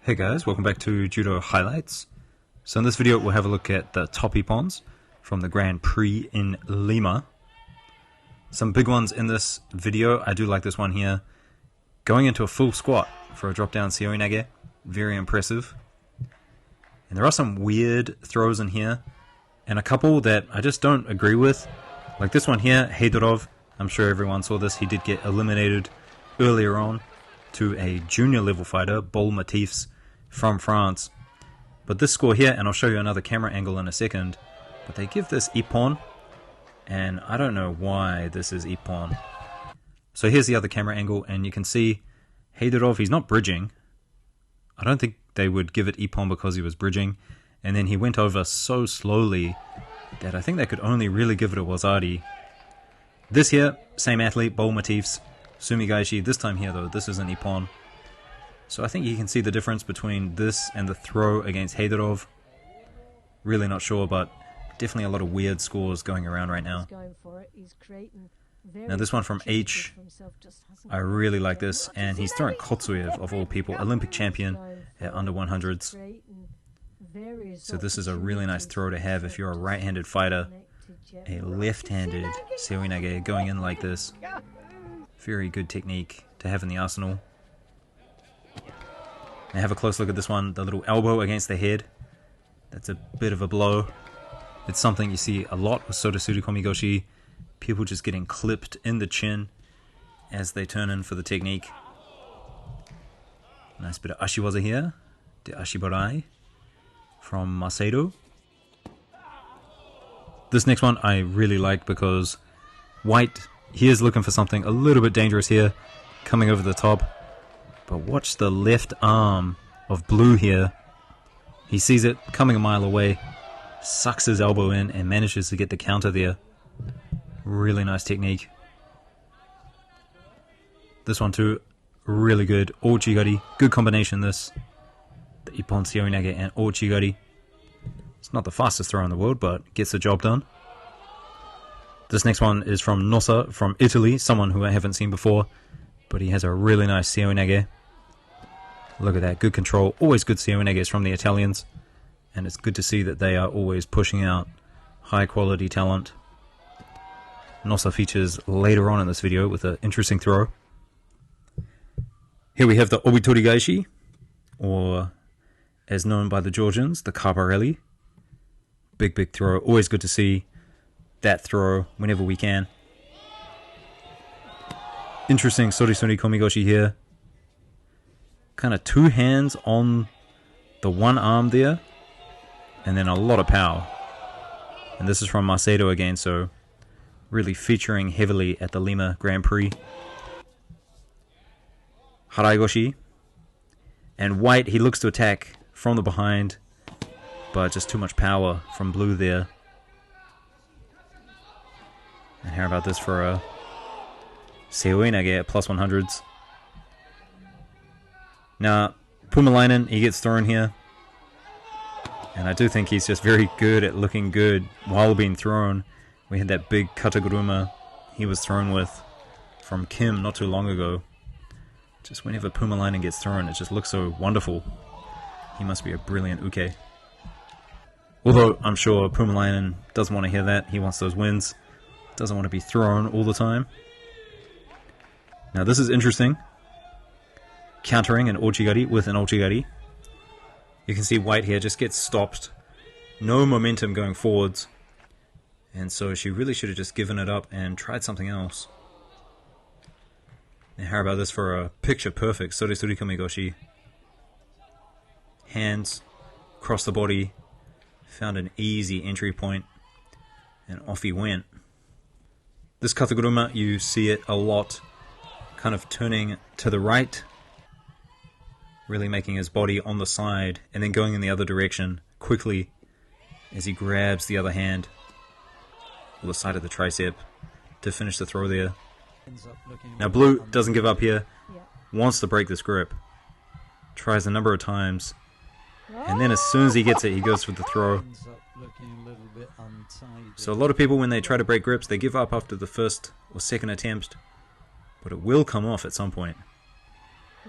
Hey guys, welcome back to Judo Highlights. So in this video we'll have a look at the top IPPONS from the Grand Prix in Lima. Some big ones in this video. I do like this one here. Going into a full squat for a drop down seoi nage. Very impressive. And there are some weird throws in here, and a couple that I just don't agree with. Like this one here, Heidorov. I'm sure everyone saw this. He did get eliminated earlier on to a junior level fighter, Bol Matifs, from France. But this score here, and I'll show you another camera angle in a second, but they give this ippon, and I don't know why this is ippon. So here's the other camera angle, and you can see Heidorov, he's not bridging. I don't think they would give it ippon because he was bridging, and then he went over so slowly that I think they could only really give it a wazari. This here, same athlete, Bol Matifs, Sumigaishi. This time here though, this is an ippon. So I think you can see the difference between this and the throw against Heidorov. Really not sure, but definitely a lot of weird scores going around right now. Now this one from H, I really like this, and he's throwing Kotsuev of all people, Olympic champion at under 100s. So this is a really nice throw to have if you're a right-handed fighter. A left-handed seoi nage going in like this. Very good technique to have in the arsenal. Now have a close look at this one, the little elbow against the head. That's a bit of a blow. It's something you see a lot with Sotosuri Komigoshi. People just getting clipped in the chin as they turn in for the technique. Nice bit of ashiwaza here. The ashibarai from Macedo. This next one I really like because White, he is looking for something a little bit dangerous here, coming over the top. But watch the left arm of Blue here. He sees it coming a mile away, sucks his elbow in and manages to get the counter there. Really nice technique. This one too, really good. Ouchigari, good combination this. The ippon seoi nage and ouchigari. It's not the fastest throw in the world, but gets the job done. This next one is from Ne-waza from Italy, someone who I haven't seen before, but he has a really nice seoi nage. Look at that, good control. Always good seoi nages from the Italians, and it's good to see that they are always pushing out high quality talent. Ne-waza features later on in this video with an interesting throw. Here we have the obitori gaishi, or as known by the Georgians, the caparelli. Big throw. Always good to see that throw whenever we can. Interesting Sotosuri Komigoshi here. Kind of two hands on the one arm there, and then a lot of power. And this is from Macedo again, so really featuring heavily at the Lima Grand Prix. Haraigoshi. And White, he looks to attack from the behind, but just too much power from Blue there. And how about this for a seoi nage at plus 100s? Now, Pumalainen, he gets thrown here. And I do think he's just very good at looking good while being thrown. We had that big kataguruma he was thrown with from Kim not too long ago. Just whenever Pumalainen gets thrown, it just looks so wonderful. He must be a brilliant uke. Although I'm sure Pumalainen doesn't want to hear that. He wants those wins. Doesn't want to be thrown all the time. Now this is interesting. Countering an ouchigari with an ouchigari. You can see White here just gets stopped. No momentum going forwards. And so she really should have just given it up and tried something else. Now how about this for a picture perfect Sotosuri Komigoshi. Hands across the body. Found an easy entry point. And off he went. This kataguruma, you see it a lot. Kind of turning to the right. Really making his body on the side and then going in the other direction quickly as he grabs the other hand or the side of the tricep to finish the throw there. Now Blue doesn't give up here, wants to break this grip, tries a number of times, and then as soon as he gets it, he goes for the throw. So a lot of people, when they try to break grips, they give up after the first or second attempt, but it will come off at some point.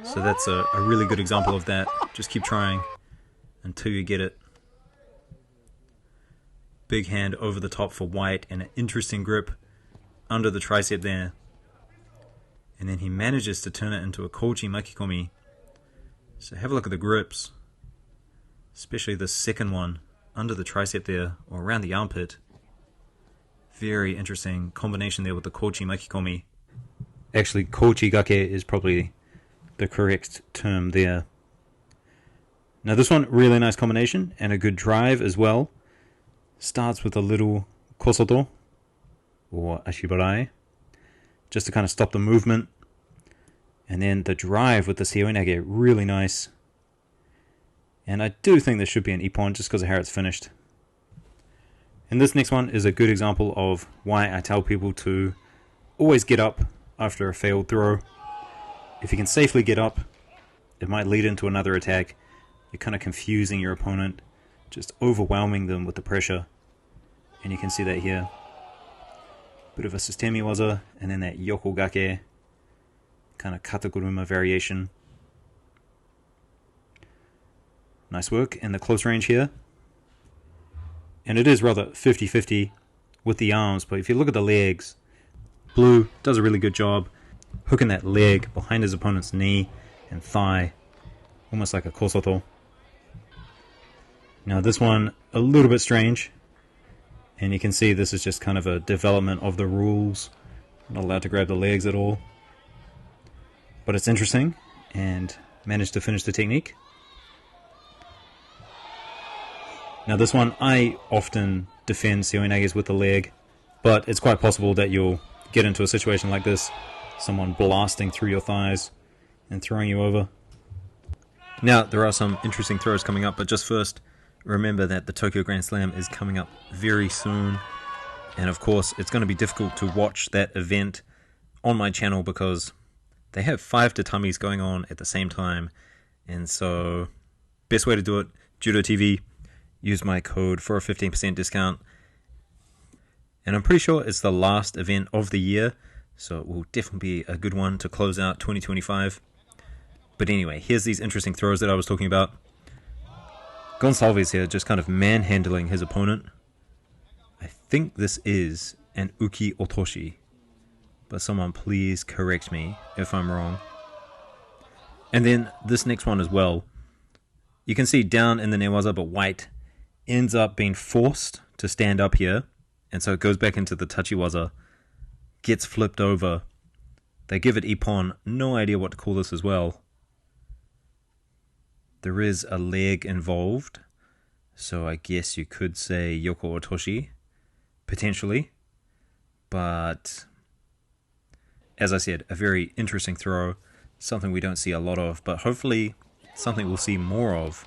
So that's a really good example of that. Just keep trying until you get it. Big hand over the top for white and an interesting grip under the tricep there. And then he manages to turn it into a kochi makikomi. So have a look at the grips, especially the second one under the tricep there, or around the armpit. Very interesting combination there with the kochi makikomi. Actually, kochi gake is probably the correct term there. Now this one, really nice combination and a good drive as well. Starts with a little kosoto or ashibarai, just to kind of stop the movement. And then the drive with the seoinage, really nice. And I do think this should be an ippon just because of how it's finished. And this next one is a good example of why I tell people to always get up after a failed throw. If you can safely get up, it might lead into another attack. You're kind of confusing your opponent, just overwhelming them with the pressure. And you can see that here. Bit of a systemi-waza, and then that yokogake, kind of kataguruma variation. Nice work in the close range here. And it is rather 50-50 with the arms, but if you look at the legs, Blue does a really good job hooking that leg behind his opponent's knee and thigh, almost like a kosoto. Now this one, a little bit strange, and you can see this is just kind of a development of the rules. Not allowed to grab the legs at all. But it's interesting, and managed to finish the technique. Now this one, I often defend seoinages with the leg, but it's quite possible that you'll get into a situation like this, someone blasting through your thighs and throwing you over. Now, there are some interesting throws coming up, but just first, remember that the Tokyo Grand Slam is coming up very soon, and of course, it's going to be difficult to watch that event on my channel because they have 5 tatamis going on at the same time, and so, best way to do it, JUDOTV. Use my code for a 15% discount. And I'm pretty sure it's the last event of the year, so it will definitely be a good one to close out 2025. But anyway, here's these interesting throws that I was talking about. Gonsalves here just kind of manhandling his opponent. I think this is an uki otoshi, but someone please correct me if I'm wrong. And then this next one as well. You can see down in the Ne-waza, but white ends up being forced to stand up here, and so it goes back into the tachiwaza, gets flipped over. They give it ippon, no idea what to call this as well. There is a leg involved, so I guess you could say yoko otoshi, potentially, but as I said, a very interesting throw, something we don't see a lot of, but hopefully something we'll see more of,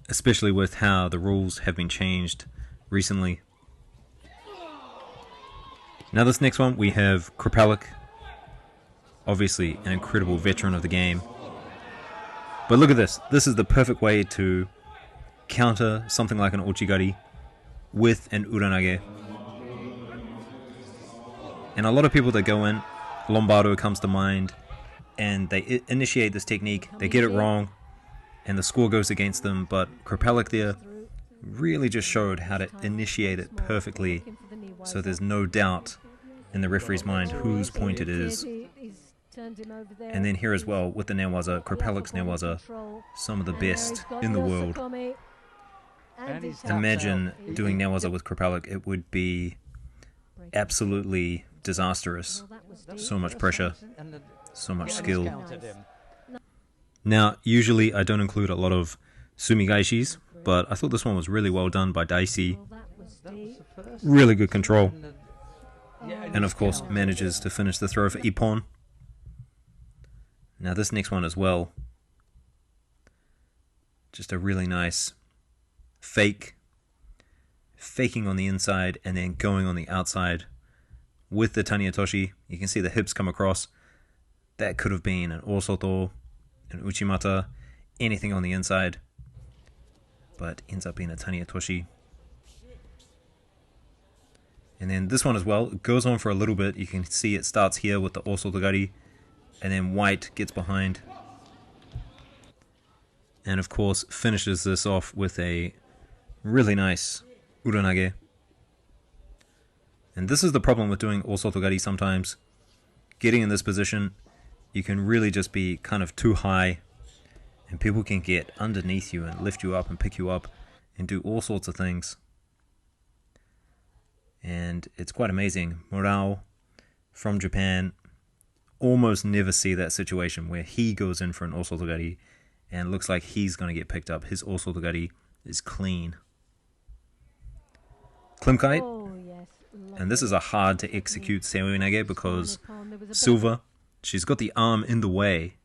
especially with how the rules have been changed recently. Now this next one, we have Kripalik, obviously an incredible veteran of the game. But look at this, this is the perfect way to counter something like an ochigari with an uranage. And a lot of people that go in, Lombardo comes to mind, and they initiate this technique, they get it wrong, and the score goes against them, but Kripalik there really just showed how to initiate it perfectly, so there's no doubt in the referee's mind whose point it is. And then here as well, with the Ne-waza, Kripalik's Ne-waza, some of the best in the world. Imagine doing Ne-waza with Kripalik, it would be absolutely disastrous. So much pressure, so much skill. Now, usually I don't include a lot of sumigaishis, but I thought this one was really well done by Daisy. Really good control. And of course, manages to finish the throw for ippon. Now this next one as well. Just a really nice fake. Faking on the inside and then going on the outside with the taniatoshi. You can see the hips come across. That could have been an osoto, an uchimata, anything on the inside, but ends up being a taniatoshi. And then this one as well, it goes on for a little bit. You can see it starts here with the osotogari, and then white gets behind, And of course finishes this off with a really nice uranage. And this is the problem with doing osotogari sometimes. Getting in this position, you can really just be kind of too high, and people can get underneath you and lift you up and pick you up and do all sorts of things. And it's quite amazing. Murao from Japan, almost never see that situation where he goes in for an osotogari and looks like he's going to get picked up. His osotogari is clean. Klimkite. Oh, yes. And this is a hard to execute seoinage because Silva, she's got the arm in the way.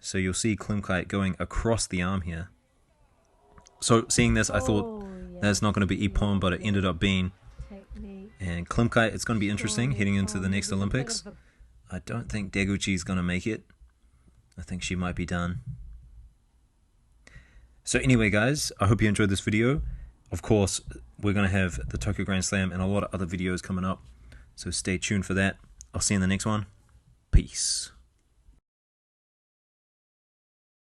So you'll see Klimkite going across the arm here. So seeing this, I thought that's not going to be ippon, but it ended up being. And Klimkite, it's going to be interesting heading into the next Olympics. I don't think Deguchi's going to make it. I think she might be done. So anyway, guys, I hope you enjoyed this video. Of course, we're going to have the Tokyo Grand Slam and a lot of other videos coming up. So stay tuned for that. I'll see you in the next one. Peace.